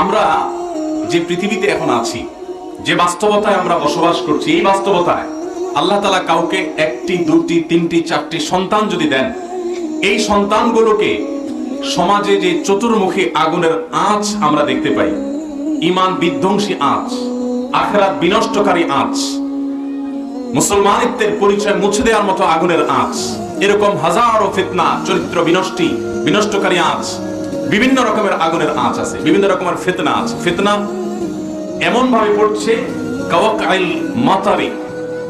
আমরা যে পৃথিবীতে এখন আছি, যে বাস্তবতায় আমরা বসবাস করছি, এই বাস্তবতায় আল্লাহ তাআলা কাউকে একটি, দুটি, তিনটি, চারটি সন্তান যদি দেন, এই সন্তানগুলোকে সমাজে যে চতুর্মুখী আগুনের আঁচ আমরা দেখতে পাই, ঈমান বিধ্বংসী আঁচ, আখিরাত বিনষ্টকারী আঁচ, মুসলমানিত্বের পরিচয় মুছে দেওয়ার মতো আগুনের আঁচ, এরকম হাজারো ফিতনা, চরিত্র বিনষ্টকারী আঁচ, বিভিন্ন রকমের আগুনের আঁচ আছে, বিভিন্ন রকমের ফিতনা আছে। ফিতনা এমন ভাবে পড়ছে কাওয়াকাইল মাতারি,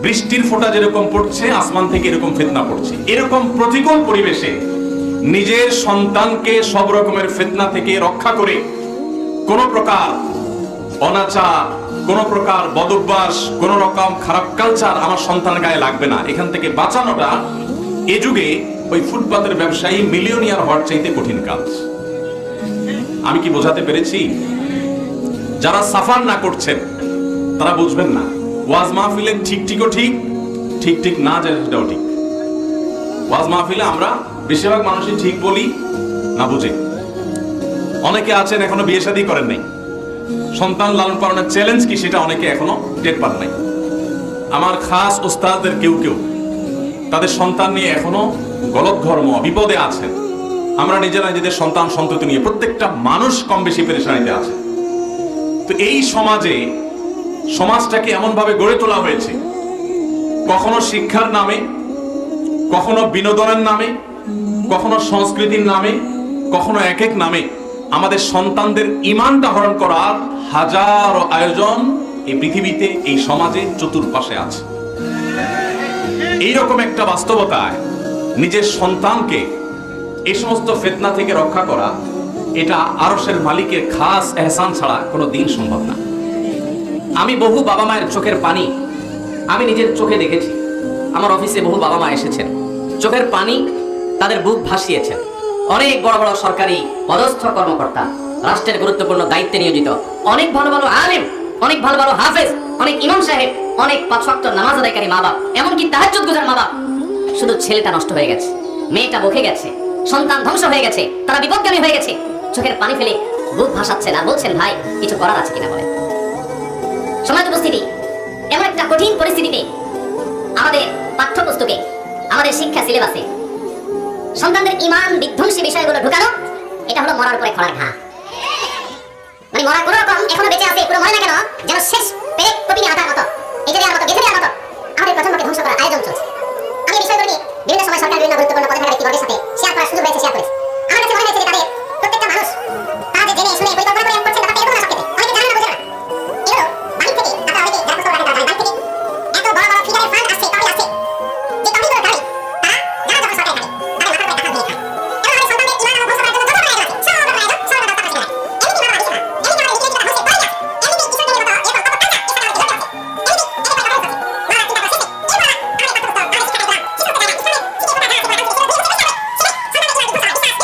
বৃষ্টির ফোঁটা যেরকম পড়ছে আসমান থেকে এরকম ফিতনা পড়ছে। এরকম প্রতিকূল পরিবেশে নিজের সন্তানকে সব রকমের ফিতনা থেকে রক্ষা করে কোন প্রকার অনাচার, কোন প্রকার বদভ্যাস, কোন রকম খারাপ কালচার আমার সন্তানের গায়ে লাগবে না, এখান থেকে বাঁচানোটা এ যুগে ওই ফুটপাতের ব্যবসায়ী মিলিয়নিয়ার হওয়ার চাইতে কঠিন কাজ। আমি কি বোঝাতে পেরেছি? যারা সাফার না করছেন তারা বুঝবেন না। ওয়াজ মাহফিলে ঠিক ঠিক না যায় সেটাও ঠিক। ওয়াজ মাহফিলে আমরা বেশিরভাগ মানুষই ঠিক বলি না বুঝে। অনেকে আছেন এখনো বিয়ে শাদী করেন নাই, সন্তান লালন পালনের চ্যালেঞ্জ কি সেটা অনেকে এখনো টের পান নাই। আমার খাস ওস্তাদদের কেউ তাদের সন্তান নিয়ে এখনো গলত ধর্ম বিপদে আছেন। আমরা নিজেদের সন্তান সন্ততি নিয়ে প্রত্যেকটা মানুষ কম বেশি পেরেশানিতে আছে। তো এই সমাজটাকে এমন ভাবে গড়ে তোলা হয়েছে, কখনো শিক্ষার নামে, কখনো বিনোদনের নামে, কখনো সংস্কৃতির নামে, কখনো এক এক নামে আমাদের সন্তানদের ঈমানটা হরণ করার হাজারো আয়োজন এই পৃথিবীতে, এই সমাজে চতুর্পাশে আছে। এইরকম একটা বাস্তবতায় নিজের সন্তানকে এই সমস্ত ফিতনা থেকে রক্ষা করা, এটা আরশের মালিকের খাস এহসান ছাড়া কোনো দিন সম্ভব না। আমি বহু বাবা মায়ের চোখের পানি আমি নিজের চোখে দেখেছি। আমার অফিসে বহু বাবা মা এসেছেন, চোখের পানি তাদের বুক ভাসিয়েছেন। অনেক বড় বড় সরকারি পদস্থ কর্মকর্তা, রাষ্ট্রের গুরুত্বপূর্ণ দায়িত্বে নিয়োজিত, অনেক ভালো ভালো আলেম, অনেক ভালো ভালো হাফেজ, অনেক ইমাম সাহেব, অনেক 5 ওয়াক্ত নামাজ আদায়কারী মা বাপ, এমনকি তাহাজ্জুদ গুজার মা বাপ, শুধু ছেলেটা নষ্ট হয়ে গেছে, মেয়েটা বকে গেছে, সন্তান ধ্বংস হয়ে গেছে, তারা বিপদগামী হয়ে গেছে, চোখের পানি ফেলে বুক ভাসাচ্ছেন আর বলছেন ভাই কিছু করার আছে কিনা বলেন। সমাজ উপস্থিতি এমন একটা কঠিন পরিস্থিতিতে আমাদের পাঠ্যপুস্তকে, আমাদের শিক্ষা সিলেবাসে সন্তানদের ঈমান বিধ্বংসী বিষয়গুলো ঢুকানো, এটা হলো মরার পরে খড়ার ঘা। মানে মরা কোনো রকম এখনো বেঁচে আছে, পুরো মরে না কেন, যেন শেষ পেরেক কপিনি আটার মতো, এটা দেওয়ার মতো, গেঁথে দেওয়ার মতো আমাদের প্রজন্মকে ধ্বংস করার আয়োজন চলছে। আমি এই বিষয়গুলো নিয়ে বিভিন্ন সময় সরকার বিভিন্ন গুরুত্বপূর্ণ পদে থাকা ব্যক্তিবর্গের সাথে শেয়ার করার সুযোগ হয়েছে, শেয়ার করেছি। আমার কাছে মনে হয়েছে যে তাদের প্রত্যেকটা মানুষ তারা যে জেনে শুনে পরিকল্পনা করে করছেন, ব্যাপারটা এরকম না। সবক্ষেত্রে অনেকে জানে না, বোঝে না। এগুলো বাড়ি থেকে আপনারা অনেকে যারা প্রস্তাব রাখেন, তারা বাড়ি থেকে এত বড় বড় ফিগারের ফান্ড আসছে, তহবিল আসছে, যে তহবিলগুলো দাঁড়ি তারা যারা যখন সরকারে থাকে তাদের মাথার উপরে টাকা দিয়ে খায়। এবং আমাদের সন্তানদের ঈমান এবং ধ্বংস করার জন্য যত বড় আয়োজন আছে, সব বড় আয়োজন, সব বড় ব্যবস্থা আছে। এমনি ভালো দিচ্ছে না, এমনি ভালো দিচ্ছে না, ধ্বংস করে না, এমনি বিষয় নিয়ে কথা এরকম কত কাজ আছে, এর সাথে আমাদের জড়িত আছে। এমনি এটা কথা বলতে আছে না, চিন্তা করে শেষে এরপর আমাদের পাঠ্যপুস্তক, আমাদের শিক্ষা কার্যক্রম, শিক্ষা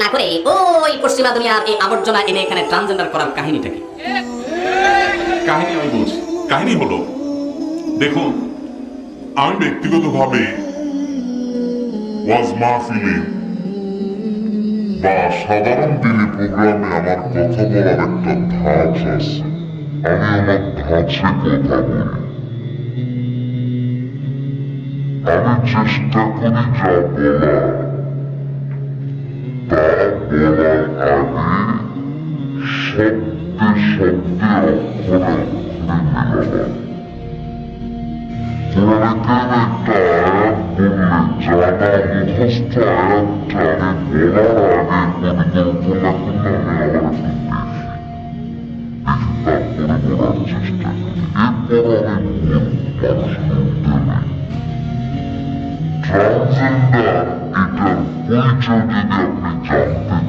না করে ওই পশ্চিমা দুনিয়ার এই আবর্জনা এনে এখানে ট্রান্সজেন্ডার করার কাহিনীটা কি? কাহিনী আমি বলছি। কাহিনী হলো, দেখুন, আমি ব্যক্তিগতভাবে ওয়াজ মাহফিলে বা সাধারণ দিনে প্রোগ্রামে আমার কথা বলার একটা ধাঁচ আছে। আমি আমার ধাঁচে কথা বলি। আমি চেষ্টা করি যা বলার তা বলার আগে শব্দে শব্দে অক্ষরে অক্ষরে মেলাবার। কোরআন একটা আয়াত বললে জানা মুখস্থ আয়াতটা আমি বলার আগে পরিকল্পনা করলে আমি আবার একটু দেখি, তারপরে বলার চেষ্টা করি। এরপর আমি মানুষ বলতে নাই। ট্রান্সজেন্ডার এটার পরিচয় যদি আপনি জানতে চান,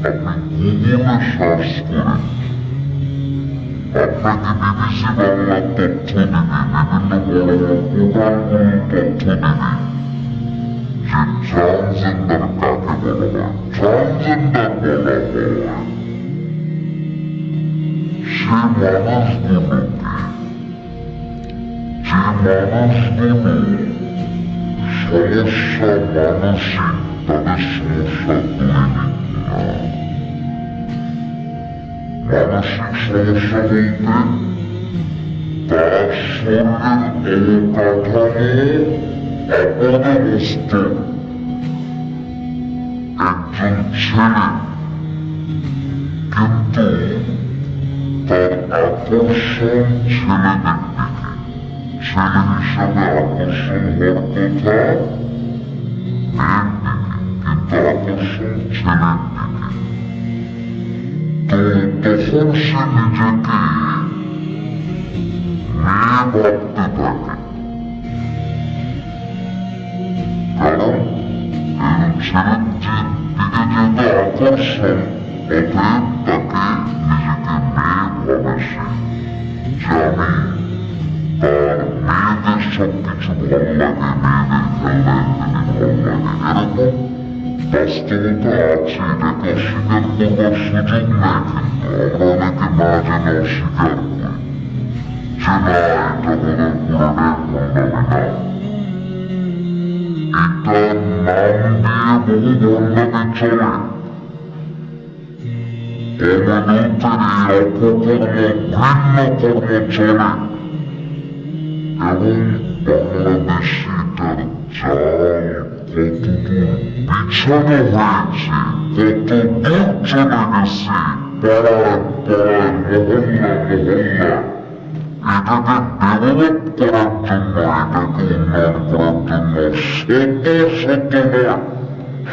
আপনি গুগলে সার্চ করে আপনাকে বিবিসি বাংলা তথ্য দিবে, বিভিন্ন বড় পোর্টালগুলো তথ্য দিবে যে ট্রান্সজেন্ডার কাকে বলা হয়। ট্রান্সজেন্ডার বলা হয় সে মানুষগুলোকে, যে মানুষগুলো সমস্যা মানসিক, তাদের সমস্যা দৈনিক না। মানসিক সমস্যা বলতে তার শরীরের অবকাঠামো অপদমস্ত একজন ছেলে, কিন্তু তার আকর্ষণ ছেলেদের দিকে, ছেলে হিসাবে আকর্ষণ হওয়ার কথা মেয়ের দিকে, কিন্তু আকর্ষণ ছেলের দিকে। তো তখন সে নিজেকে মেয়ে ভাবতে থাকে, কারণ এই ছেলের দিকে যেহেতু আকর্ষণ, অতএব তাকে নিজেকে মেয়ে ভাবে সে, যে আমি তার মেয়েদের সবকিছু ভাল লাগে, মেয়েদের খেলনা ইত্যাদি ভাল লাগে, এরকম বাস্তবতা আছে। এটাকে অস্বীকার করবার সুযোগ নাই, কিন্তু আমরা অনেকে না জেনে অস্বীকার করি যে না, এটা বোধহয় কোরআনের ভণ্ডামি না। এটার নাম দিয়ে বহু ভণ্ডামি চলে। অবৈধতার এই অপকর্ম, ঘৃণ্য কর্ম চলে, এবং বাংলাদেশে এটার জাল কতদূর বিছানো হয়েছে, কত দূর চলে গেছে, পাড়ায় পাড়ায়, মহল্লা মহল্লা। এটাকে ডেভেলপ করার জন্য, এটাকে উন্নয়ন করার জন্য শত শত নয়,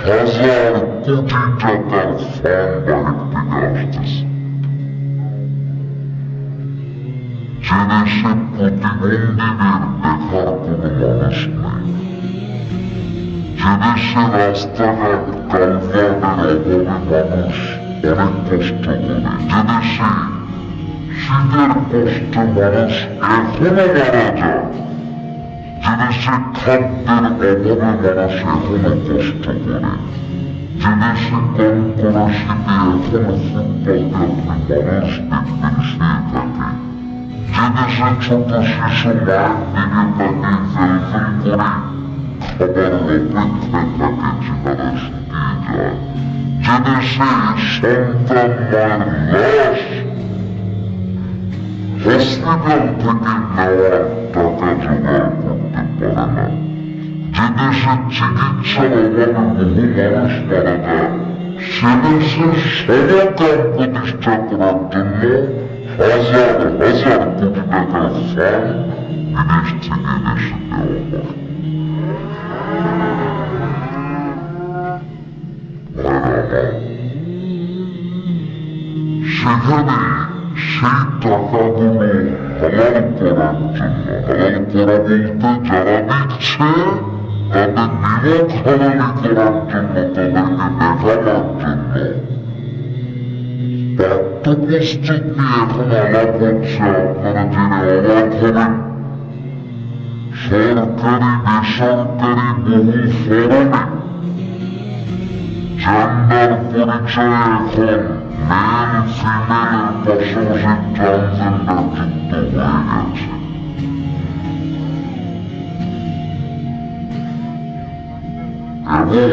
হাজার কোটি টাকার ফান্ড বাহির থেকে আসতেছে। যে দেশে প্রতিবন্ধীদের দেখার কোনো মানুষ নেই, যে দেশে রাস্তাঘাট কালভার্টের অভাবে মানুষ অনেক কষ্ট করে, যে দেশে শীতের কষ্টে মানুষ এখনো মারা যায়, যে দেশে খাদ্যের অভাবে মানুষ এখনো কষ্ট করে, যে দেশে কনকনা শীতে এখনো ফুটপাতে আপনি মানুষ দেখবেন শুয়ে থাকে, যে দেশে ছোট শিশু মায়ের দিকে তাকিয়ে ফেলফেল করে খাবার অপেক্ষায় থাকে যেখানে শুকিয়ে যায়, যে দেশে সন্তান মায়ের লাশ হসপিটাল থেকে নেওয়ার টাকা জোগাড় করতে পারে না, যে দেশে চিকিৎসার অভাবে বহু মানুষ মারা যায়, সে দেশের সমাধান প্রতিষ্ঠা করার জন্য হাজার হাজার কোটি টাকার ফান্ড বিদেশ থেকে দেশে দেওয়া হয়। সেখানে সেই টাকাগুলো হালাল করার জন্য, হালাল করা বলতে যারা দিচ্ছে তাদের নিরক হালালি করার জন্য, তাদেরকে দেখানোর জন্য পাঠ্যপুস্তক নিয়ে এখন আলাপ হচ্ছে। আপনারা জেনে অবাক হবেন, সরকারি বেসরকারি বহু ফোরামে জেন্ডার পরিচয় এখন মেল ফিমেলের পাশাপাশি ট্রান্সজেন্ডার যুক্ত হয়ে গেছে। এবং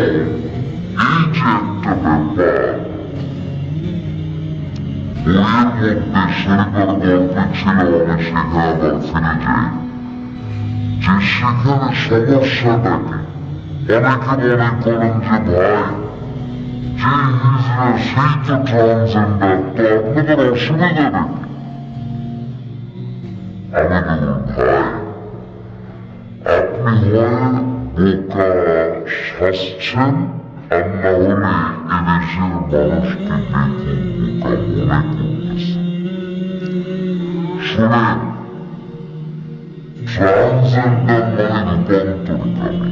এই যে একটা ব্যাপার, বইয়ের মধ্যে শেরবার গল্পে ছিল, আমি সেখানে আবার ফিরে যাই, যে সেখানে সমস্যাটা কি। অনেকে মনে করেন যে ভাই, যে হিজড়া সেই তো ট্রান্সজেন্ডার, তো আপনাদের অসুবিধা নাকি? আমি বলুন ভাই, আপনি হয় বোকা সাজছেন, আর না হলে এদেশের মানুষকে দেখুন বোকা মনে করতেছে। শোনেন, ট্রান্সজেন্ডার মানে রূপান্তরিত।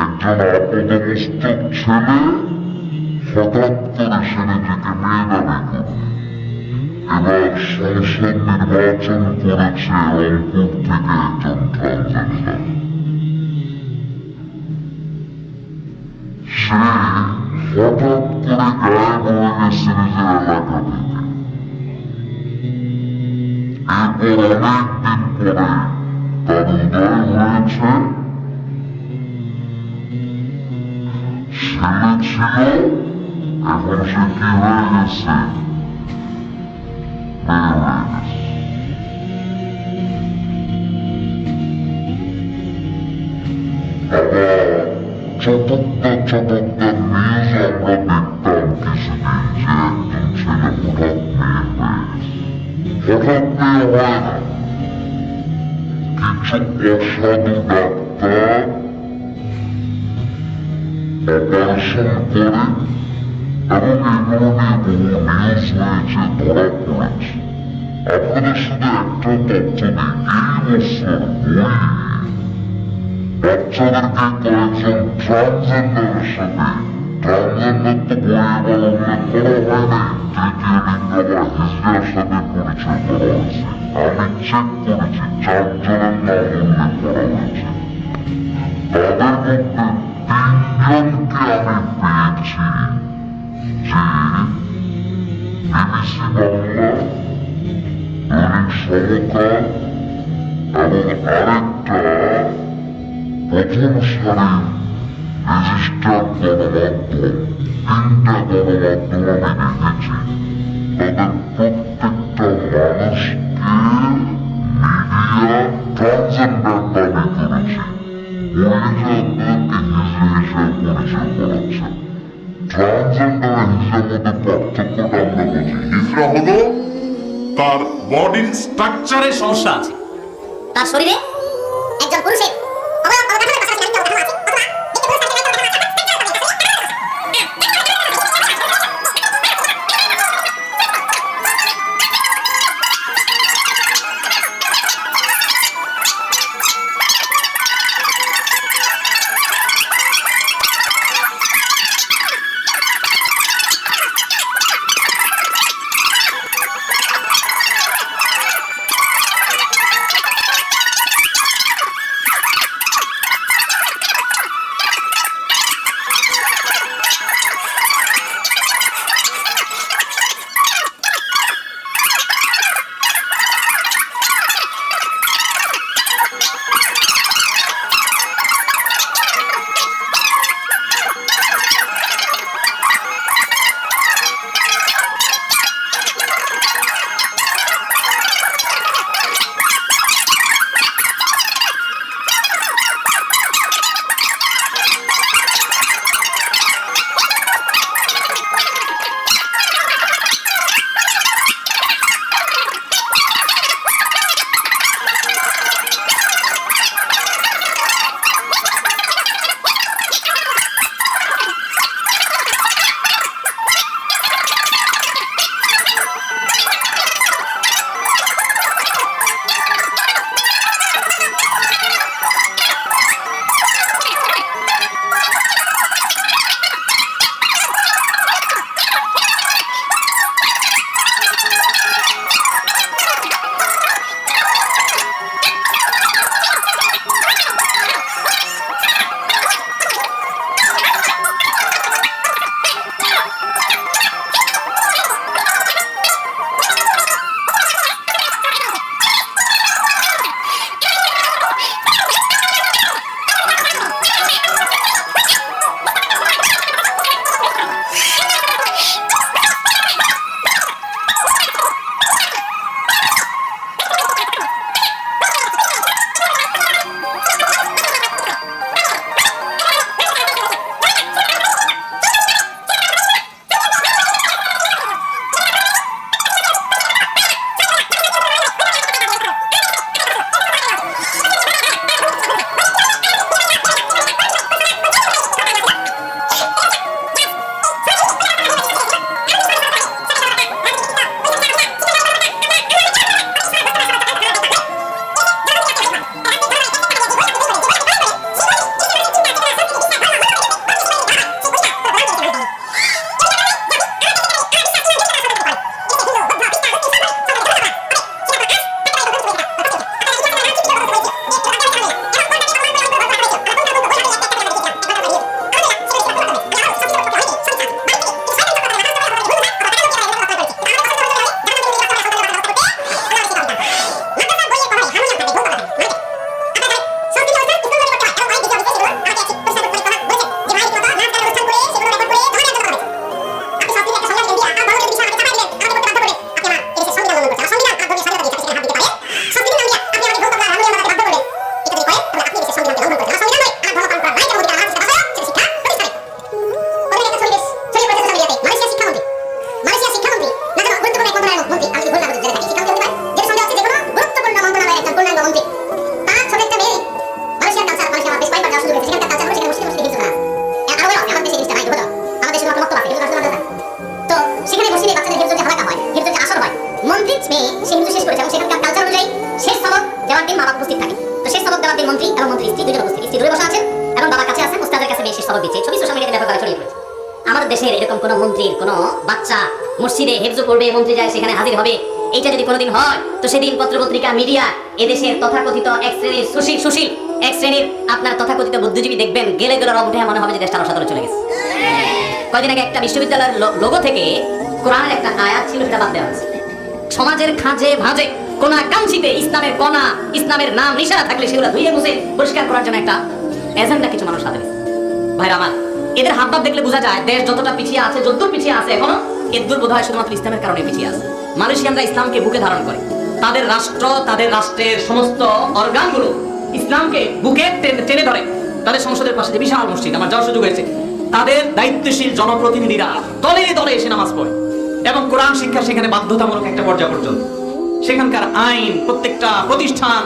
একজন আপাদমস্তক ছেলে হঠাৎ করে সে নিজেকে মেয়ে দাবি করে। এবার সংসদ নির্বাচন করেছে রংপুর থেকে একজন ট্রান্সজেন্ডার। সে হঠাৎ করে গায়েব হয়ে গেছে নিজের এলাকা থেকে। এরপর অনেকদিন পরে তার উদয় হয়েছে, ছেলে ছিল, এখন সে কি হয়ে গেছে, মেয়ে হয়ে গেছে। আবার চটকদার নিউজ আমরা দেখতাম কিছুদিন, যে একজন ছেলে হঠাৎ মেয়ে হয়ে গেছে। হঠাৎ মেয়ে হয় না, কিছু অসাধু ডাক্তার অপারেশন করে, এবং এগুলো নিয়ে বহু নিউজ হয়েছে, ধরা পড়েছে। আপনাদের শুধু একটা তথ্য দিই, এই বছর বাচ্চাদেরকে কয়েকজন ট্রান্সজেন্ডারের সাথে, ট্রান্সজেন্ডার তো বইয়ে বা উল্লেখ করা হয় না, তৃতীয় লিঙ্গ বা হিজড়ার সাথে পরিচয় করা হয়েছে। আমি চেক করেছি, 4 জনের নাম উল্লেখ করা হয়েছে। তাদের মধ্যে 3 জনকে আমি পেয়েছি যে বিবিসি বাংলা, দৈনিক সমকাল এবং আরেকটা প্রথম সারির রেজিস্টার্ড গণমাধ্যম, 3টা গণমাধ্যম আমি দেখেছি। তাদের প্রত্যেকটা মানুষকে মিডিয়া ট্রান্সজেন্ডার দাবি করেছে। মহিলাদেরকে হিজড়া হিসেবে পরিচয় করাচ্ছে। ট্রান্সজেন্ডার আর হিজড়ার মধ্যে পার্থক্যটা আমরা বুঝি। হিজড়া হলো তার বডির স্ট্রাকচারে সমস্যা আছে। তার শরীরে একজন পুরুষের অবয়ব অবদানের পাশাপাশি নারীর অবদান আছে, অথবা একটি পুরুষ তার নারীর অবদান মেয়ে সে হিন্দু শেষ করেছে এবং সেখানকার কালচার অনুযায়ী শেষ সবক দেওয়ার দিন মা বাবা উপস্থিত থাকে। তো শেষ সবক দেওয়ার দিন মন্ত্রী এবং মন্ত্রী স্ত্রী দুজন উপস্থিত, স্ত্রী দূরে বসা আছেন এবং বাবার কাছে আছেন, উস্তাদের কাছে মেয়ে শেষ সবক দিচ্ছে। ছবি সোশ্যাল মিডিয়াতে ব্যাপকভাবে ছড়িয়ে পড়েছে। আমাদের দেশের এরকম কোন মন্ত্রীর কোন বাচ্চা মসজিদে হেফজু পড়বে, মন্ত্রী যায় সেখানে হাজির হবে, এইটা যদি কোনোদিন হয় তো সেদিন পত্রপত্রিকা মিডিয়া এদেশের তথাকথিত এক শ্রেণীর সুশীল এক শ্রেণীর আপনার তথাকথিত বুদ্ধিজীবী দেখবেন গেলে গেলে রব উঠে মনে হবে যে দেশটা আরো সাদরে চলে গেছে। কয়দিন আগে একটা বিশ্ববিদ্যালয়ের লোগো থেকে কোরআনের একটা আয়াত ছিল, সেটা বাদ দেওয়া হয়েছে। সমাজের খাঁজে ভাঁজে কোন কাঞ্চিতে ইসলামের কণা, ইসলামের নাম নিশানা থাকলে সেগুলো ধুয়ে মুছে পরিষ্কার করার জন্য একটা এজেন্ডা কিছু মানুষ হাতে নিয়েছে। ভাইরা আমার, এদের হাবভাব দেখলে বোঝা যায় দেশ যতটা পিছিয়ে আছে, যতদূর পিছিয়ে আছে এখনো এদূর বোধ হয় শুধুমাত্র ইসলামের কারণে পিছিয়ে আছে। মালয়েশিয়ানরা ইসলামকে বুকে ধারণ করে, তাদের রাষ্ট্র, তাদের রাষ্ট্রের সমস্ত অর্গানগুলো ইসলামকে বুকে টেনে ধরে। তাদের সংসদের পাশে যে বিশাল মসজিদ, আমার যাওয়ার সুযোগ হয়েছে, তাদের দায়িত্বশীল জনপ্রতিনিধিরা দলে দলে এসে নামাজ পড়ে এবং কোরআন শিক্ষা সেখানে বাধ্যতামূলক একটা পর্যায় পর্যন্ত। সেখানকার আইন, প্রত্যেকটা প্রতিষ্ঠান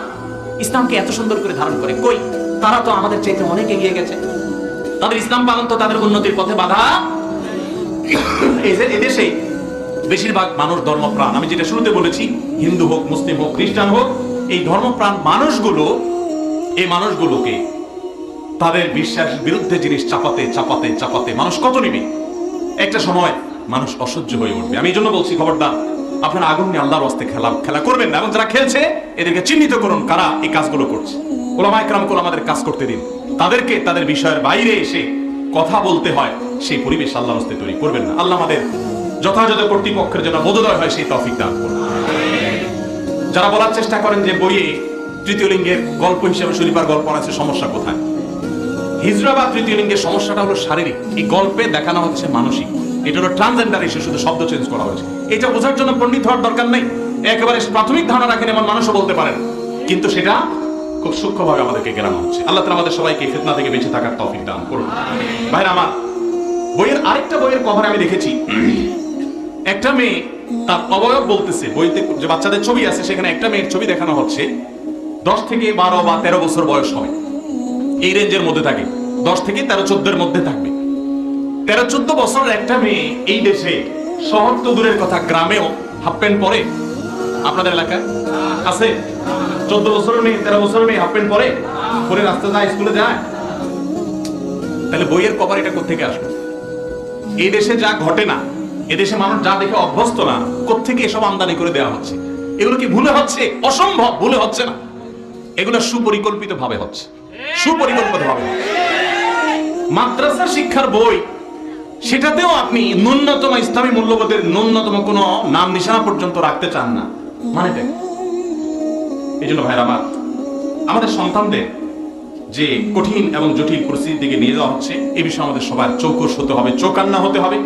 ইসলামকে এত সুন্দর করে ধারণ করে। কই, তারা তো আমাদের চাইতে অনেক এগিয়ে গেছে। তাদের ইসলাম পালন তো তাদের উন্নতির পথে বাধা। এদেশে বেশিরভাগ মানুষ ধর্মপ্রাণ, আমি যেটা শুরুতে বলেছি, হিন্দু হোক, মুসলিম হোক, খ্রিস্টান হোক, এই ধর্মপ্রাণ মানুষগুলো এই মানুষগুলোকে তাদের বিশ্বাসের বিরুদ্ধে জিনিস চাপাতে চাপাতে চাপাতে মানুষ কত নিবে, একটা সময় মানুষ অসহ্য হয়ে উঠবে। আমি এই জন্য বলছি, খবরদার আপনারা আগুন নিয়ে আল্লাহর রাস্তায় খেলা করবেন না, এবং যারা খেলছে এদেরকে চিহ্নিত করুন কারা এই কাজগুলো করছে। ওলামায়ে কেরামকে আমাদের কাজ করতে দিন, তাদেরকে তাদের বিষয়ের বাইরে এসে কথা বলতে হয় সেই পরিবেশ আল্লাহর রাস্তায় তৈরি করবেন না। আল্লাহ আমাদের যথাযথ কর্তৃপক্ষের জন্য বোধোদয় হয় সেই তৌফিক দান করুন। যারা বলার চেষ্টা করেন যে বইয়ে তৃতীয় লিঙ্গের গল্প হিসেবে শরীফার গল্প আছে, সমস্যা কোথায়? হিজরা বা তৃতীয় লিঙ্গের সমস্যাটা হলো শারীরিক, এই গল্পে দেখানো হচ্ছে মানসিক। এটা হলো ট্রান্সজেন্ডার ইস্যু, শুধু শব্দ চেঞ্জ করা হয়েছে। এটা বোঝার জন্য পণ্ডিত হওয়ার দরকার নেই, একেবারে প্রাথমিক ধারণা রাখেন এমন মানুষও বলতে পারেন, কিন্তু সেটা খুব সূক্ষ্মভাবে আমাদেরকে গেরানো হচ্ছে। আল্লাহ তাআলা আমাদের সবাইকে ফিতনা থেকে বেঁচে থাকার তৌফিক দান করুন। ভাইরা আমার, আরেকটা বইয়ের কভারে আমি দেখেছি একটা মেয়ে তার অবয়ব বলতেছে, বইতে যে বাচ্চাদের ছবি আছে সেখানে একটা মেয়ের ছবি দেখানো হচ্ছে 10 থেকে 12 বা 13 বছর বয়স হবে, এই রেঞ্জের মধ্যে থাকে, 10 থেকে 13-14 মধ্যে থাকবে। 13-14 বছরের একটা মেয়ে এই দেশে, শহর তো দূরের কথা, গ্রামেও হাফ প্যান্ট পরে। আপনাদের এলাকায় আছে 14 বছরের মেয়ে, 13 বছরের মেয়ে হাফ প্যান্ট পরে রাস্তা যায়, স্কুলে যায়। তাহলে বইয়ের কভার এটা কোত্থেকে আসবে? এই দেশে যা ঘটে না, এদেশে মানুষ যা দেখে অভ্যস্ত না, কোত্থেকে এসব আমদানি করে দেওয়া হচ্ছে? এগুলো কি ভুলে হচ্ছে? অসম্ভব ভুলে হচ্ছে না, এগুলো সুপরিকল্পিত ভাবে হচ্ছে, সুপরিকল্পিত ভাবে। মাদ্রাসা শিক্ষার বই, সেটাতেও আপনি ন্যূনতম ইসলামী মূল্যবোধের ন্যূনতম কোনো নাম নিশানা পর্যন্ত রাখতে চান না, মানে দেখ। এই জন্য ভাইরা আমার, আমাদের সন্তানদের যে কঠিন এবং জটিল পরিস্থিতির দিকে নিয়ে যাওয়া হচ্ছে, এই বিষয়ে আমাদের সবার চৌকস হতে হবে, চৌকান্না হতে হবে।